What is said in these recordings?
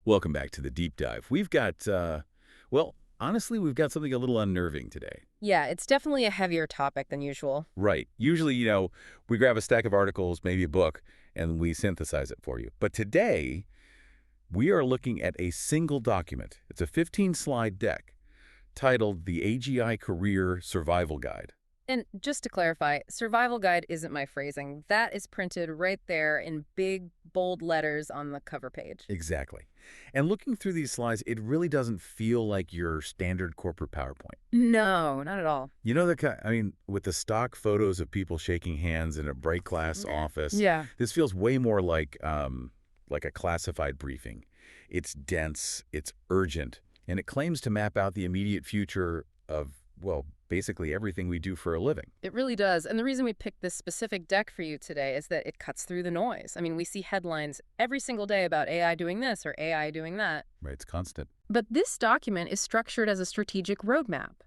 Welcome back to the deep dive. We've got, well, honestly, we've got something a little unnerving today. Yeah, it's definitely a heavier topic than usual. Right. Usually, we grab a stack of articles, maybe a book, and we synthesize it for you. But today, we are looking at a single document. It's a 15-slide deck titled The AGI Career Survival Guide. And just to clarify, survival guide isn't my phrasing. That is printed right there in big, bold letters on the cover page. Exactly. And looking through these slides, it really doesn't feel like your standard corporate PowerPoint. No, not at all. You know, with the stock photos of people shaking hands in a break class office, Yeah. this feels way more like a classified briefing. It's dense, it's urgent, and it claims to map out the immediate future of, well, basically everything we do for a living. It really does. And the reason we picked this specific deck for you today is that it cuts through the noise. I mean, we see headlines every single day about AI doing this or AI doing that. Right, it's constant. But this document is structured as a strategic roadmap.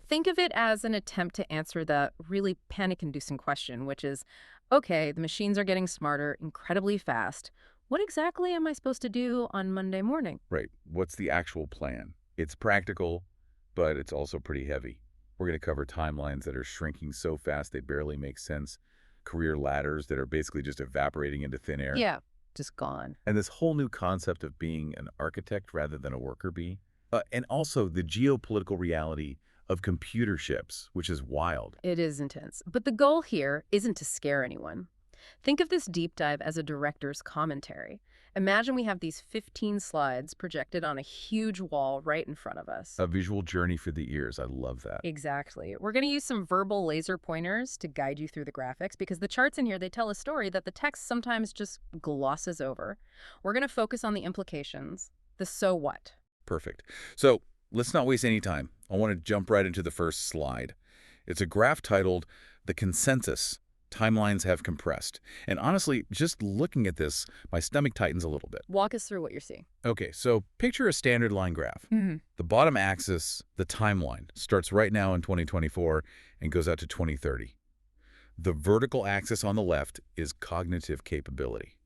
Think of it as an attempt to answer the really panic-inducing question, which is, okay, the machines are getting smarter incredibly fast. What exactly am I supposed to do on Monday morning? Right. What's the actual plan? It's practical, but it's also pretty heavy. We're going to cover timelines that are shrinking so fast they barely make sense, career ladders that are basically just evaporating into thin air. Yeah, just gone. And this whole new concept of being an architect rather than a worker bee. And also the geopolitical reality of computer ships, which is wild. It is intense. But the goal here isn't to scare anyone. Think of this deep dive as a director's commentary. Imagine we have these 15 slides projected on a huge wall right in front of us. A visual journey for the ears. I love that. Exactly. We're going to use some verbal laser pointers to guide you through the graphics because the charts in here, they tell a story that the text sometimes just glosses over. We're going to focus on the implications, the so what. Perfect. So let's not waste any time. I want to jump right into the first slide. It's a graph titled The Consensus. Timelines have compressed. And honestly, just looking at this, my stomach tightens a little bit. Walk us through what you're seeing. Okay, so picture a standard line graph. Mm-hmm. The bottom axis, the timeline, starts right now in 2024 and goes out to 2030. The vertical axis on the left is cognitive capability.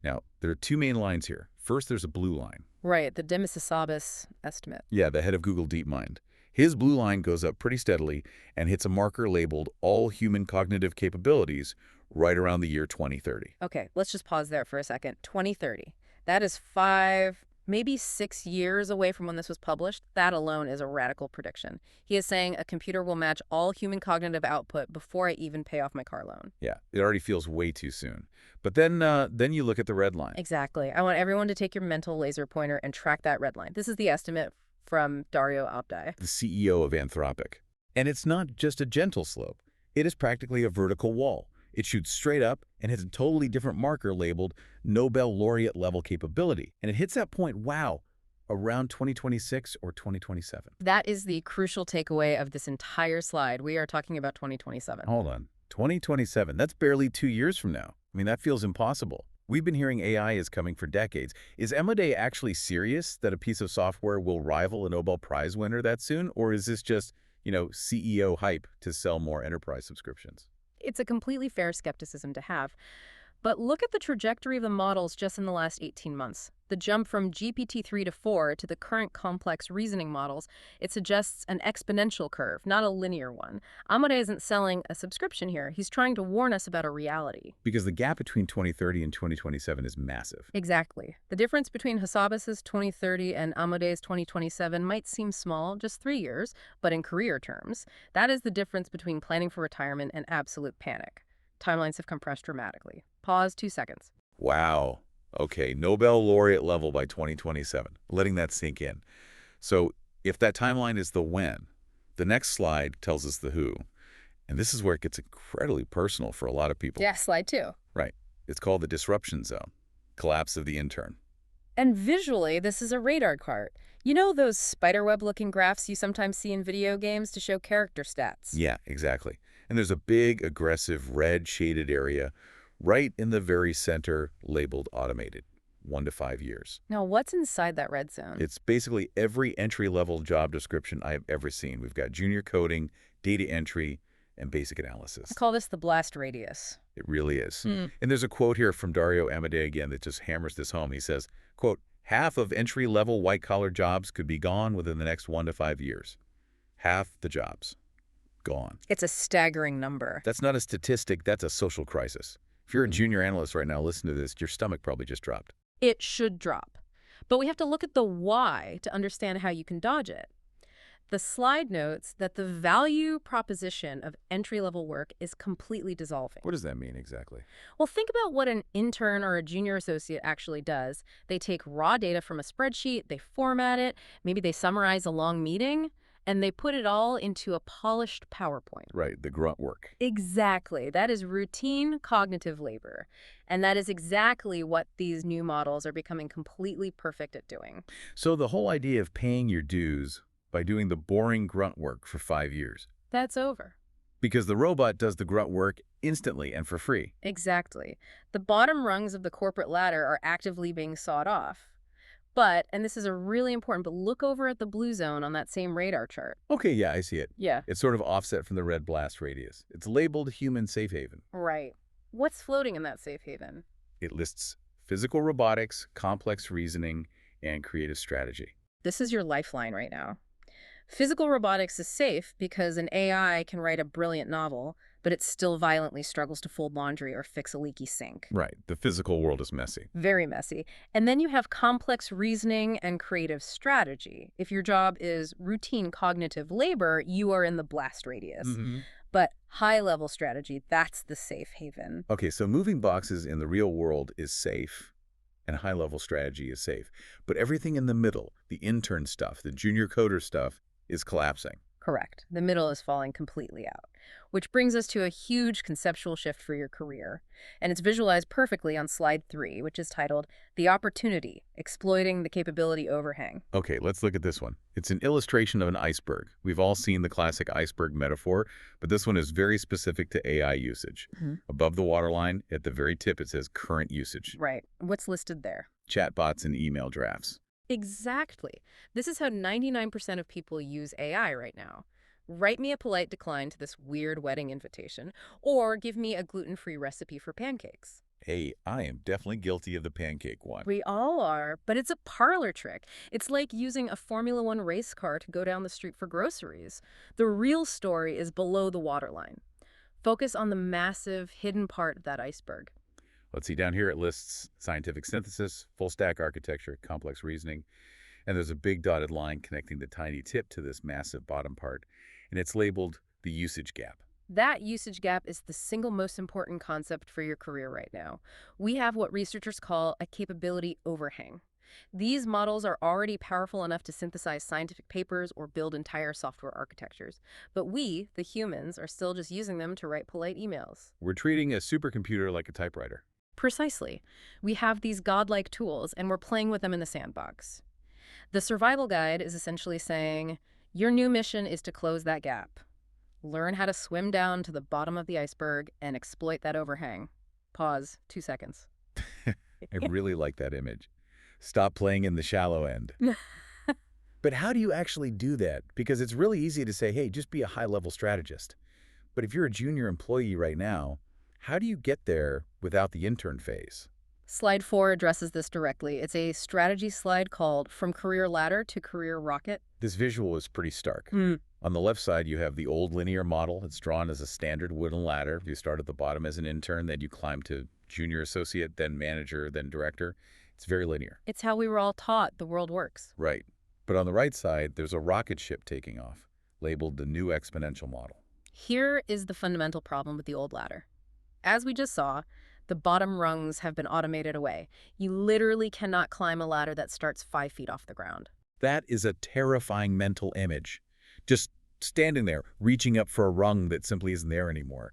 Now, there are two main lines here. First, there's a blue line. Right, the Demis Hassabis estimate. Yeah, the head of Google DeepMind. His blue line goes up pretty steadily and hits a marker labeled all human cognitive capabilities right around the year 2030. Okay, let's just pause there for a second. 2030. That is 5, maybe 6 years away from when this was published. That alone is a radical prediction. He is saying a computer will match all human cognitive output before I even pay off my car loan. Yeah, it already feels way too soon. But then you look at the red line. Exactly. I want everyone to take your mental laser pointer and track that red line. This is the estimate from Dario Abdai, The CEO of Anthropic. And it's not just a gentle slope. It is practically a vertical wall. It shoots straight up and hits a totally different marker labeled Nobel laureate level capability. And it hits that point, wow, around 2026 or 2027. That is the crucial takeaway of this entire slide. We are talking about 2027. Hold on. 2027, that's barely 2 years from now. I mean, that feels impossible. We've been hearing AI is coming for decades. Is Amadeus actually serious that a piece of software will rival a Nobel Prize winner that soon? Or is this just, CEO hype to sell more enterprise subscriptions? It's a completely fair skepticism to have. But look at the trajectory of the models just in the last 18 months. The jump from GPT-3 to 4 to the current complex reasoning models, it suggests an exponential curve, not a linear one. Amade isn't selling a subscription here. He's trying to warn us about a reality. Because the gap between 2030 and 2027 is massive. Exactly. The difference between Hassabis's 2030 and Amade's 2027 might seem small, just 3 years, but in career terms, that is the difference between planning for retirement and absolute panic. Timelines have compressed dramatically. Pause 2 seconds. Wow. Okay, Nobel laureate level by 2027. Letting that sink in. So if that timeline is the when, the next slide tells us the who. And this is where it gets incredibly personal for a lot of people. Yeah, slide 2. Right. It's called the disruption zone. Collapse of the intern. And visually, this is a radar chart. You know those spiderweb-looking graphs you sometimes see in video games to show character stats? Yeah, exactly. And there's a big, aggressive, red shaded area right in the very center labeled automated, 1 to 5 years. Now, what's inside that red zone? It's basically every entry-level job description I have ever seen. We've got junior coding, data entry, and basic analysis. I call this the blast radius. It really is. And there's a quote here from Dario Amodei again that just hammers this home. He says, quote, Half of entry-level white-collar jobs could be gone within the next 1 to 5 years. Half the jobs gone. It's a staggering number. That's not a statistic, that's a social crisis. If you're a junior analyst right now, listen to this, your stomach probably just dropped. It should drop. But we have to look at the why to understand how you can dodge it. The slide notes that the value proposition of entry-level work is completely dissolving. What does that mean exactly? Well, think about what an intern or a junior associate actually does. They take raw data from a spreadsheet, they format it, maybe they summarize a long meeting, and they put it all into a polished PowerPoint. Right, the grunt work. Exactly. That is routine cognitive labor. And that is exactly what these new models are becoming completely perfect at doing. So the whole idea of paying your dues by doing the boring grunt work for 5 years. That's over. Because the robot does the grunt work instantly and for free. Exactly. The bottom rungs of the corporate ladder are actively being sawed off. But, and this is a really important, but look over at the blue zone on that same radar chart. Okay, yeah, I see it. Yeah. It's sort of offset from the red blast radius. It's labeled human safe haven. Right. What's floating in that safe haven? It lists physical robotics, complex reasoning, and creative strategy. This is your lifeline right now. Physical robotics is safe because an AI can write a brilliant novel, but it still violently struggles to fold laundry or fix a leaky sink. Right. The physical world is messy. Very messy. And then you have complex reasoning and creative strategy. If your job is routine cognitive labor, you are in the blast radius. But high-level strategy, that's the safe haven. Okay, so moving boxes in the real world is safe, and high-level strategy is safe. But everything in the middle, the intern stuff, the junior coder stuff, is collapsing. Correct. The middle is falling completely out. Which brings us to a huge conceptual shift for your career. And it's visualized perfectly on slide 3, which is titled The Opportunity, Exploiting the Capability Overhang. Okay, let's look at this one. It's an illustration of an iceberg. We've all seen the classic iceberg metaphor, but this one is very specific to AI usage. Above the waterline, at the very tip, it says current usage. Right. What's listed there? Chatbots and email drafts. Exactly. This is how 99% of people use AI right now. Write me a polite decline to this weird wedding invitation, or give me a gluten-free recipe for pancakes. Hey, I am definitely guilty of the pancake one. We all are, but it's a parlor trick. It's like using a Formula One race car to go down the street for groceries. The real story is below the waterline. Focus on the massive, hidden part of that iceberg. Let's see, down here it lists scientific synthesis, full-stack architecture, complex reasoning, and there's a big dotted line connecting the tiny tip to this massive bottom part, and it's labeled the usage gap. That usage gap is the single most important concept for your career right now. We have what researchers call a capability overhang. These models are already powerful enough to synthesize scientific papers or build entire software architectures. But we, the humans, are still just using them to write polite emails. We're treating a supercomputer like a typewriter. Precisely. We have these godlike tools, and we're playing with them in the sandbox. The survival guide is essentially saying, your new mission is to close that gap. Learn how to swim down to the bottom of the iceberg and exploit that overhang. Pause, 2 seconds. I really like that image. Stop playing in the shallow end. But how do you actually do that? Because it's really easy to say, hey, just be a high-level strategist. But if you're a junior employee right now, how do you get there without the intern phase? Slide 4 addresses this directly. It's a strategy slide called From Career Ladder to Career Rocket. This visual is pretty stark. On the left side, you have the old linear model. It's drawn as a standard wooden ladder. You start at the bottom as an intern, then you climb to junior associate, then manager, then director. It's very linear. It's how we were all taught the world works. Right. But on the right side, there's a rocket ship taking off, labeled the new exponential model. Here is the fundamental problem with the old ladder. As we just saw, the bottom rungs have been automated away. You literally cannot climb a ladder that starts 5 feet off the ground. That is a terrifying mental image. Just standing there, reaching up for a rung that simply isn't there anymore.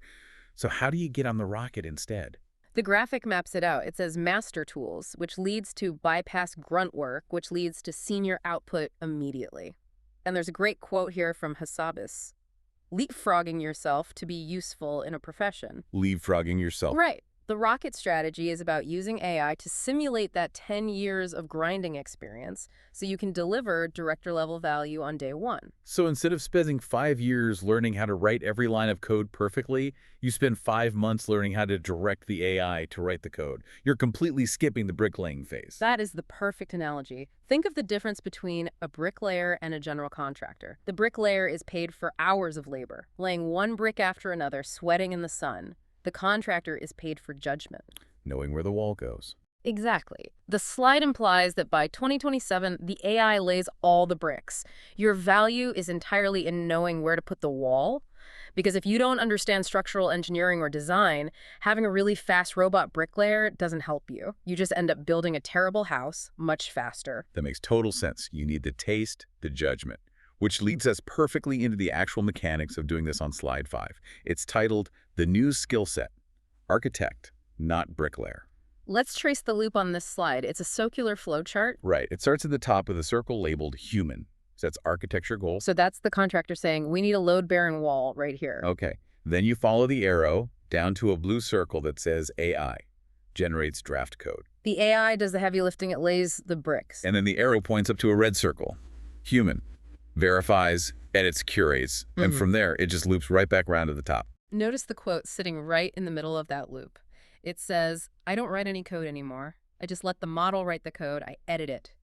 So how do you get on the rocket instead? The graphic maps it out. It says master tools, which leads to bypass grunt work, which leads to senior output immediately. And there's a great quote here from Hassabis. Leapfrogging yourself to be useful in a profession. Leapfrogging yourself. Right. The rocket strategy is about using AI to simulate that 10 years of grinding experience so you can deliver director-level value on day one. So instead of spending 5 years learning how to write every line of code perfectly, you spend 5 months learning how to direct the AI to write the code. You're completely skipping the bricklaying phase. That is the perfect analogy. Think of the difference between a bricklayer and a general contractor. The bricklayer is paid for hours of labor, laying one brick after another, sweating in the sun. The contractor is paid for judgment. Knowing where the wall goes. Exactly. The slide implies that by 2027, the AI lays all the bricks. Your value is entirely in knowing where to put the wall. Because if you don't understand structural engineering or design, having a really fast robot bricklayer doesn't help you. You just end up building a terrible house much faster. That makes total sense. You need the taste, the judgment, which leads us perfectly into the actual mechanics of doing this on slide 5. It's titled The New Skill Set, Architect, Not Bricklayer. Let's trace the loop on this slide. It's a circular flowchart. Right. It starts at the top with a circle labeled human. So that's architecture goal. So that's the contractor saying, we need a load-bearing wall right here. Okay. Then you follow the arrow down to a blue circle that says AI, generates draft code. The AI does the heavy lifting. It lays the bricks. And then the arrow points up to a red circle, human, verifies, edits, curates, and from there, it just loops right back around to the top. Notice the quote sitting right in the middle of that loop. It says, I don't write any code anymore. I just let the model write the code. I edit it.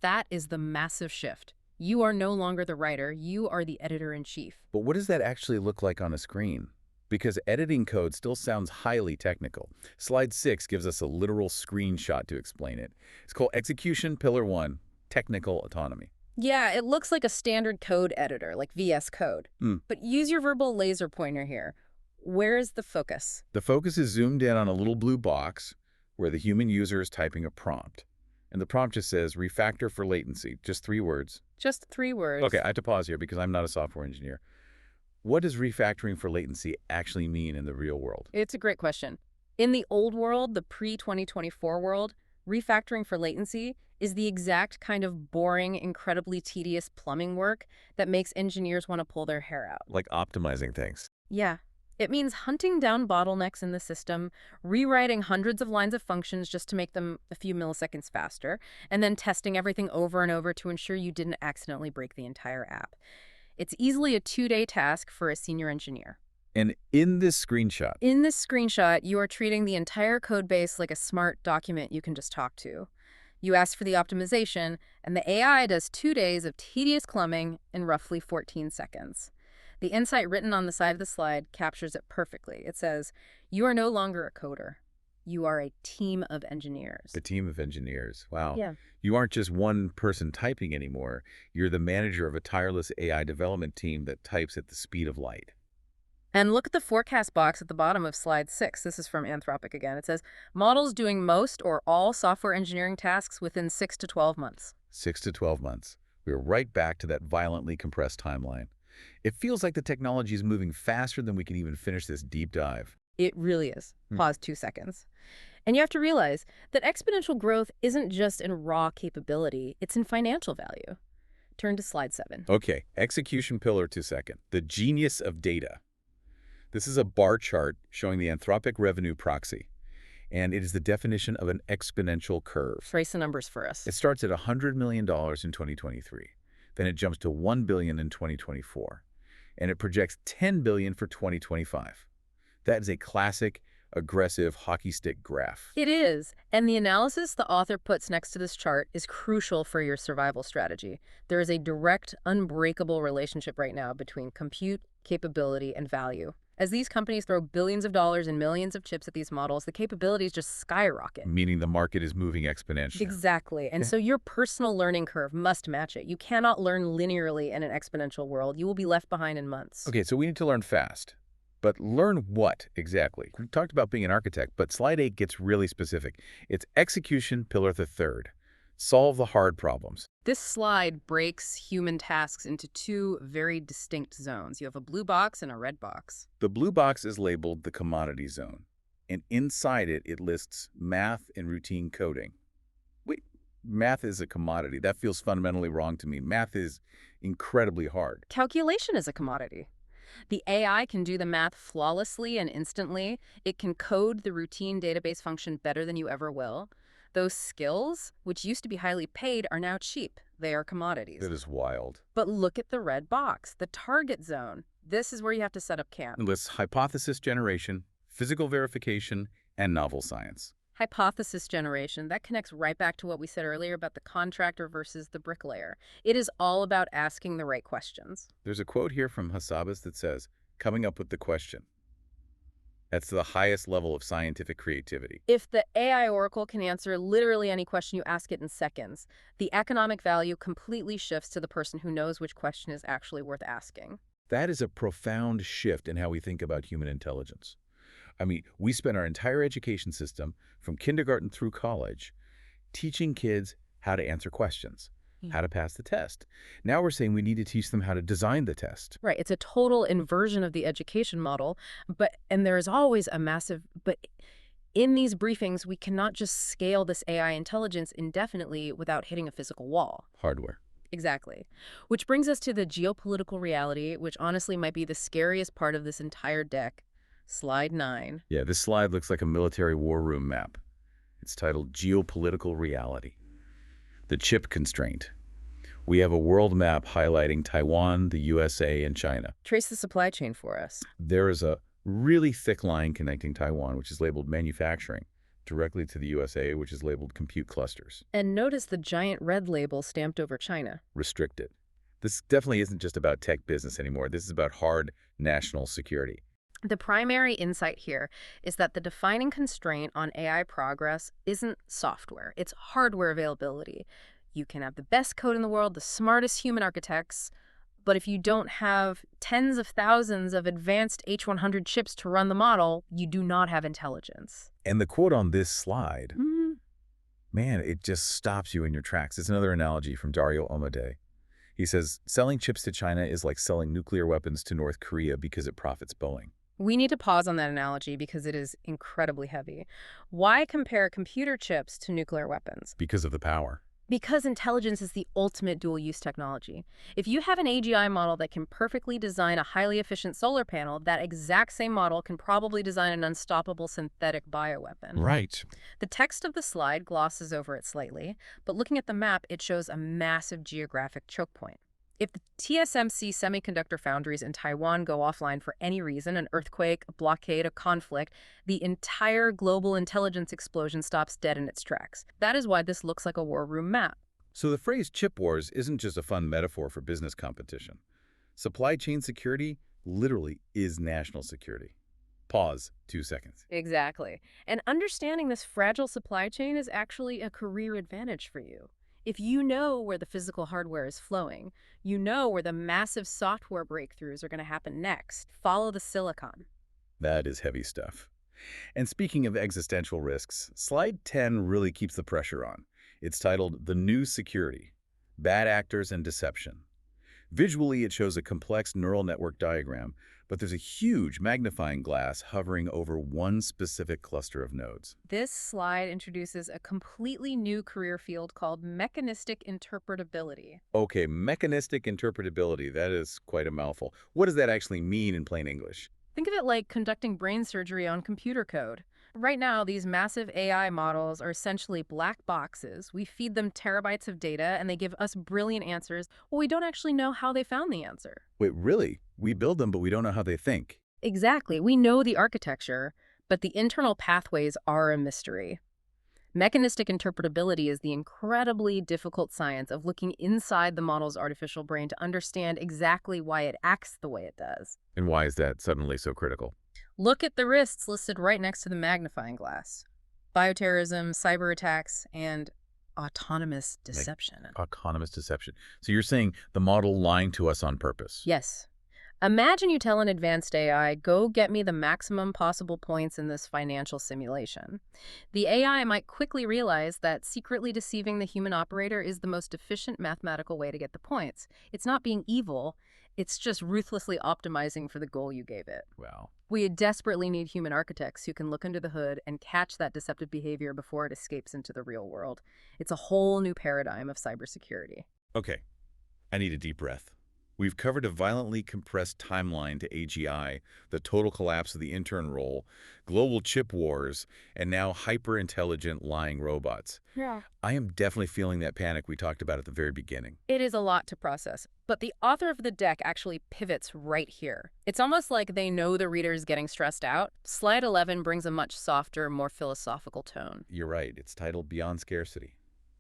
That is the massive shift. You are no longer the writer. You are the editor-in-chief. But what does that actually look like on a screen? Because editing code still sounds highly technical. Slide 6 gives us a literal screenshot to explain it. It's called Execution Pillar 1, Technical Autonomy. Yeah, it looks like a standard code editor, like VS Code. But use your verbal laser pointer here. Where is the focus? The focus is zoomed in on a little blue box where the human user is typing a prompt. And the prompt just says, refactor for latency, just 3 words. Just 3 words. Okay, I have to pause here because I'm not a software engineer. What does refactoring for latency actually mean in the real world? It's a great question. In the old world, the pre-2024 world, refactoring for latency is the exact kind of boring, incredibly tedious plumbing work that makes engineers want to pull their hair out. Like optimizing things. Yeah. It means hunting down bottlenecks in the system, rewriting hundreds of lines of functions just to make them a few milliseconds faster, and then testing everything over and over to ensure you didn't accidentally break the entire app. It's easily a 2-day task for a senior engineer. And in this screenshot, You are treating the entire code base like a smart document you can just talk to. You ask for the optimization, and the AI does 2 days of tedious plumbing in roughly 14 seconds. The insight written on the side of the slide captures it perfectly. It says, you are no longer a coder. You are a team of engineers. a team of engineers. Wow. Yeah. You aren't just one person typing anymore. You're the manager of a tireless AI development team that types at the speed of light. And look at the forecast box at the bottom of slide 6. This is from Anthropic again. It says, models doing most or all software engineering tasks within 6 to 12 months. 6 to 12 months. We're right back to that violently compressed timeline. It feels like the technology is moving faster than we can even finish this deep dive. It really is. Pause 2 seconds. And you have to realize that exponential growth isn't just in raw capability, it's in financial value. Turn to slide 7. Okay, execution pillar 2 second. The genius of data. This is a bar chart showing the Anthropic revenue proxy, and it is the definition of an exponential curve. Trace the numbers for us. It starts at $100 million in 2023. Then it jumps to $1 billion in 2024, and it projects $10 billion for 2025. That is a classic, aggressive hockey stick graph. It is. And the analysis the author puts next to this chart is crucial for your survival strategy. There is a direct, unbreakable relationship right now between compute, capability, and value. As these companies throw billions of dollars and millions of chips at these models, the capabilities just skyrocket. Meaning the market is moving exponentially. Exactly. And so your personal learning curve must match it. You cannot learn linearly in an exponential world. You will be left behind in months. Okay, so we need to learn fast. But learn what exactly? We talked about being an architect, but slide 8 gets really specific. It's execution pillar the third. Solve the hard problems. This slide breaks human tasks into 2 very distinct zones. You have a blue box and a red box. The blue box is labeled the commodity zone, and inside it, it lists math and routine coding. Wait, math is a commodity. That feels fundamentally wrong to me. Math is incredibly hard. Calculation is a commodity. The AI can do the math flawlessly and instantly. It can code the routine database function better than you ever will. Those skills, which used to be highly paid, are now cheap. They are commodities. That is wild. But look at the red box, the target zone. This is where you have to set up camp. It lists hypothesis generation, physical verification, and novel science. Hypothesis generation, that connects right back to what we said earlier about the contractor versus the bricklayer. It is all about asking the right questions. There's a quote here from Hassabis that says, coming up with the question. That's the highest level of scientific creativity. If the AI oracle can answer literally any question you ask it in seconds, the economic value completely shifts to the person who knows which question is actually worth asking. That is a profound shift in how we think about human intelligence. I mean, we spend our entire education system, from kindergarten through college, teaching kids how to answer questions, how to pass the test. Now we're saying we need to teach them how to design the test. Right, it's a total inversion of the education model, and there is always a but in these briefings, we cannot just scale this AI intelligence indefinitely without hitting a physical wall. Hardware. Exactly. Which brings us to the geopolitical reality, which honestly might be the scariest part of this entire deck. Slide 9. Yeah, this slide looks like a military war room map. It's titled Geopolitical Reality. The chip constraint. We have a world map highlighting Taiwan, the USA, and China. Trace the supply chain for us. There is a really thick line connecting Taiwan, which is labeled manufacturing, directly to the USA, which is labeled compute clusters. And notice the giant red label stamped over China. Restricted. This definitely isn't just about tech business anymore. This is about hard national security. The primary insight here is that the defining constraint on AI progress isn't software, it's hardware availability. You can have the best code in the world, the smartest human architects, but if you don't have tens of thousands of advanced H100 chips to run the model, you do not have intelligence. And the quote on this slide, man, it just stops you in your tracks. It's another analogy from Dario Amodei. He says, selling chips to China is like selling nuclear weapons to North Korea because it profits Boeing. We need to pause on that analogy because it is incredibly heavy. Why compare computer chips to nuclear weapons? Because of the power. Because intelligence is the ultimate dual-use technology. If you have an AGI model that can perfectly design a highly efficient solar panel, that exact same model can probably design an unstoppable synthetic bioweapon. Right. The text of the slide glosses over it slightly, but looking at the map, it shows a massive geographic choke point. If the TSMC semiconductor foundries in Taiwan go offline for any reason, an earthquake, a blockade, a conflict, the entire global intelligence explosion stops dead in its tracks. That is why this looks like a war room map. So the phrase chip wars isn't just a fun metaphor for business competition. Supply chain security literally is national security. Pause 2 seconds. Exactly. And understanding this fragile supply chain is actually a career advantage for you. If you know where the physical hardware is flowing, you know where the massive software breakthroughs are going to happen next. Follow the silicon. That is heavy stuff. And speaking of existential risks, slide 10 really keeps the pressure on. It's titled The New Security: Bad Actors and Deception. Visually, it shows a complex neural network diagram, but there's a huge magnifying glass hovering over one specific cluster of nodes. This slide introduces a completely new career field called mechanistic interpretability. Okay, mechanistic interpretability, that is quite a mouthful. What does that actually mean in plain English? Think of it like conducting brain surgery on computer code. Right now, these massive AI models are essentially black boxes. We feed them terabytes of data, and they give us brilliant answers. Well, we don't actually know how they found the answer. Wait, really? We build them, but we don't know how they think. Exactly. We know the architecture, but the internal pathways are a mystery. Mechanistic interpretability is the incredibly difficult science of looking inside the model's artificial brain to understand exactly why it acts the way it does. And why is that suddenly so critical? Look at the risks listed right next to the magnifying glass: bioterrorism, cyber attacks, and autonomous deception. Autonomous deception. So you're saying the model lying to us on purpose? Yes. Imagine you tell an advanced AI, go get me the maximum possible points in this financial simulation. The AI might quickly realize that secretly deceiving the human operator is the most efficient mathematical way to get the points. It's not being evil, it's just ruthlessly optimizing for the goal you gave it. Wow. We desperately need human architects who can look under the hood and catch that deceptive behavior before it escapes into the real world. It's a whole new paradigm of cybersecurity. Okay, I need a deep breath. We've covered a violently compressed timeline to AGI, the total collapse of the intern role, global chip wars, and now hyper-intelligent lying robots. Yeah. I am definitely feeling that panic we talked about at the very beginning. It is a lot to process, but the author of the deck actually pivots right here. It's almost like they know the reader is getting stressed out. Slide 11 brings a much softer, more philosophical tone. You're right, it's titled Beyond Scarcity,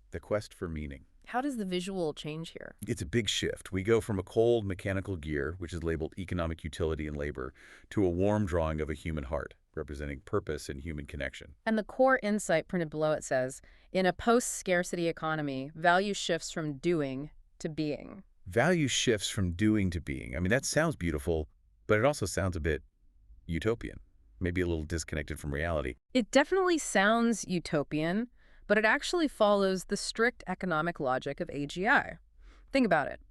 The Quest for Meaning. How does the visual change here? It's a big shift. We go from a cold mechanical gear, which is labeled economic utility and labor, to a warm drawing of a human heart, representing purpose and human connection. And the core insight printed below it says, in a post-scarcity economy, value shifts from doing to being. Value shifts from doing to being. I mean, that sounds beautiful, but it also sounds a bit utopian, maybe a little disconnected from reality. It definitely sounds utopian, but it actually follows the strict economic logic of AGI. Think about it.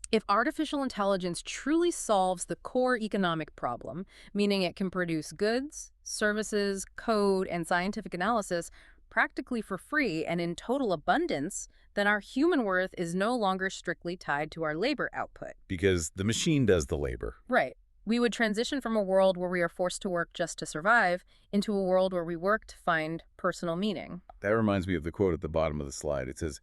If artificial intelligence truly solves the core economic problem, meaning it can produce goods, services, code, and scientific analysis practically for free and in total abundance, then our human worth is no longer strictly tied to our labor output. Because the machine does the labor. Right. We would transition from a world where we are forced to work just to survive into a world where we work to find personal meaning. That reminds me of the quote at the bottom of the slide. It says,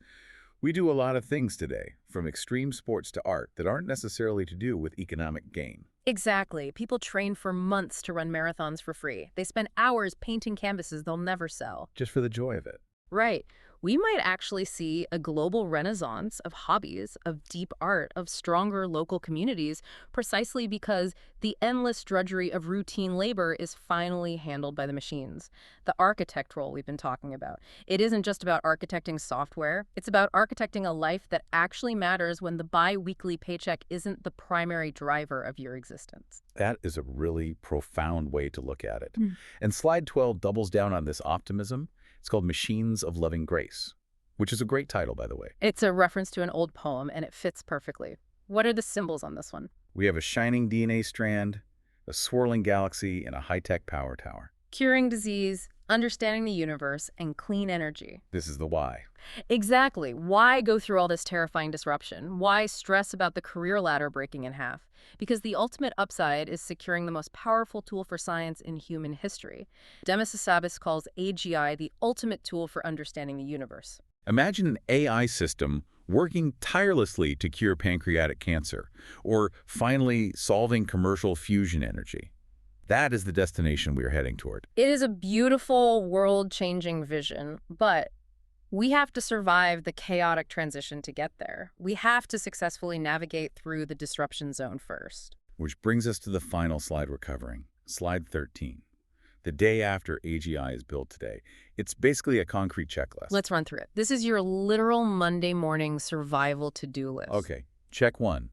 "We do a lot of things today, from extreme sports to art, that aren't necessarily to do with economic gain." Exactly. People train for months to run marathons for free. They spend hours painting canvases they'll never sell. Just for the joy of it. Right. We might actually see a global renaissance of hobbies, of deep art, of stronger local communities, precisely because the endless drudgery of routine labor is finally handled by the machines. The architect role we've been talking about. It isn't just about architecting software. It's about architecting a life that actually matters when the bi-weekly paycheck isn't the primary driver of your existence. That is a really profound way to look at it. Mm. And slide 12 doubles down on this optimism. It's called Machines of Loving Grace, which is a great title, by the way. It's a reference to an old poem, and it fits perfectly. What are the symbols on this one? We have a shining DNA strand, a swirling galaxy, and a high-tech power tower. Curing disease, understanding the universe, and clean energy. This is the why. Exactly. Why go through all this terrifying disruption? Why stress about the career ladder breaking in half? Because the ultimate upside is securing the most powerful tool for science in human history. Demis Hassabis calls AGI the ultimate tool for understanding the universe. Imagine an AI system working tirelessly to cure pancreatic cancer, or finally solving commercial fusion energy. That is the destination we are heading toward. It is a beautiful, world-changing vision, but we have to survive the chaotic transition to get there. We have to successfully navigate through the disruption zone first. Which brings us to the final slide we're covering, slide 13. The day after AGI is built today. It's basically a concrete checklist. Let's run through it. This is your literal Monday morning survival to-do list. Okay, check 1.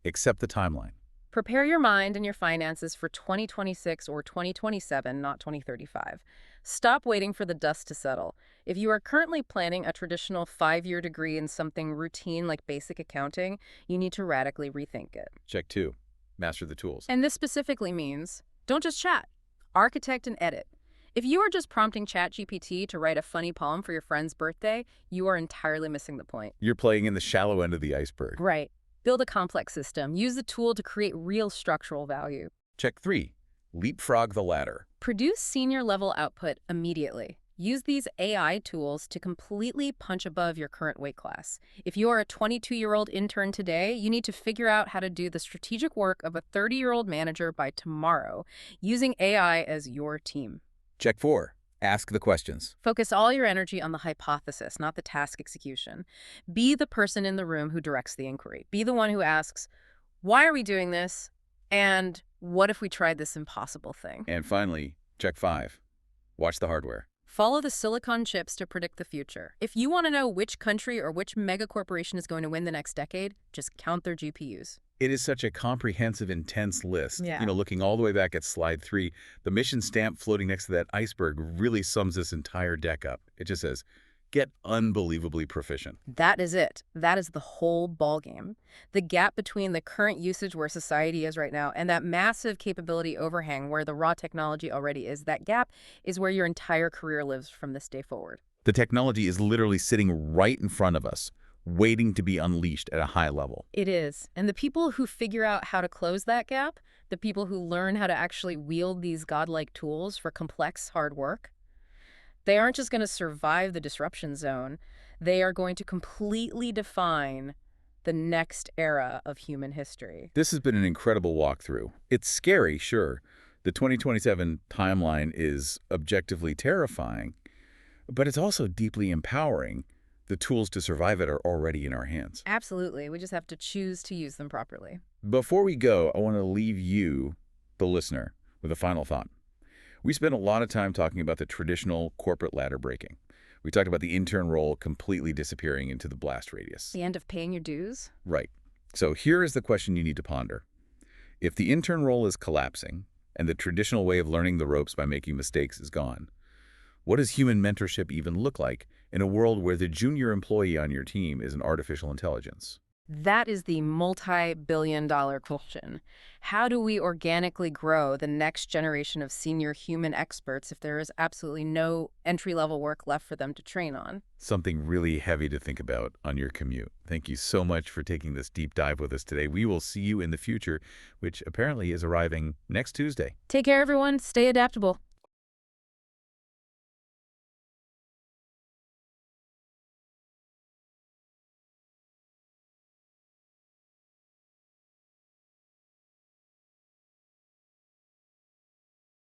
Accept the timeline. Prepare your mind and your finances for 2026 or 2027, not 2035. Stop waiting for the dust to settle. If you are currently planning a traditional 5-year degree in something routine like basic accounting, you need to radically rethink it. Check 2. Master the tools. And this specifically means, don't just chat. Architect and edit. If you are just prompting ChatGPT to write a funny poem for your friend's birthday, you are entirely missing the point. You're playing in the shallow end of the iceberg. Right. Build a complex system. Use the tool to create real structural value. Check 3. Leapfrog the ladder. Produce senior-level output immediately. Use these AI tools to completely punch above your current weight class. If you are a 22-year-old intern today, you need to figure out how to do the strategic work of a 30-year-old manager by tomorrow, using AI as your team. Check 4. Ask the questions. Focus all your energy on the hypothesis, not the task execution. Be the person in the room who directs the inquiry. Be the one who asks, why are we doing this? And what if we tried this impossible thing? And finally, check 5. Watch the hardware. Follow the silicon chips to predict the future. If you want to know which country or which mega corporation is going to win the next decade, just count their GPUs. It is such a comprehensive, intense list. Yeah. You know, looking all the way back at slide 3, the mission stamp floating next to that iceberg really sums this entire deck up. It just says, get unbelievably proficient. That is it. That is the whole ballgame. The gap between the current usage where society is right now and that massive capability overhang where the raw technology already is, that gap is where your entire career lives from this day forward. The technology is literally sitting right in front of us, waiting to be unleashed at a high level. It is. And the people who figure out how to close that gap, the people who learn how to actually wield these godlike tools for complex, hard work, they aren't just going to survive the disruption zone. They are going to completely define the next era of human history. This has been an incredible walkthrough. It's scary, sure. The 2027 timeline is objectively terrifying, but it's also deeply empowering. The tools to survive it are already in our hands. Absolutely. We just have to choose to use them properly. Before we go, I want to leave you, the listener, with a final thought. We spent a lot of time talking about the traditional corporate ladder breaking. We talked about the intern role completely disappearing into the blast radius. The end of paying your dues? Right. So here is the question you need to ponder. If the intern role is collapsing, and the traditional way of learning the ropes by making mistakes is gone, what does human mentorship even look like in a world where the junior employee on your team is an artificial intelligence? That is the multi-billion-dollar question. How do we organically grow the next generation of senior human experts if there is absolutely no entry-level work left for them to train on? Something really heavy to think about on your commute. Thank you so much for taking this deep dive with us today. We will see you in the future, which apparently is arriving next Tuesday. Take care, everyone. Stay adaptable.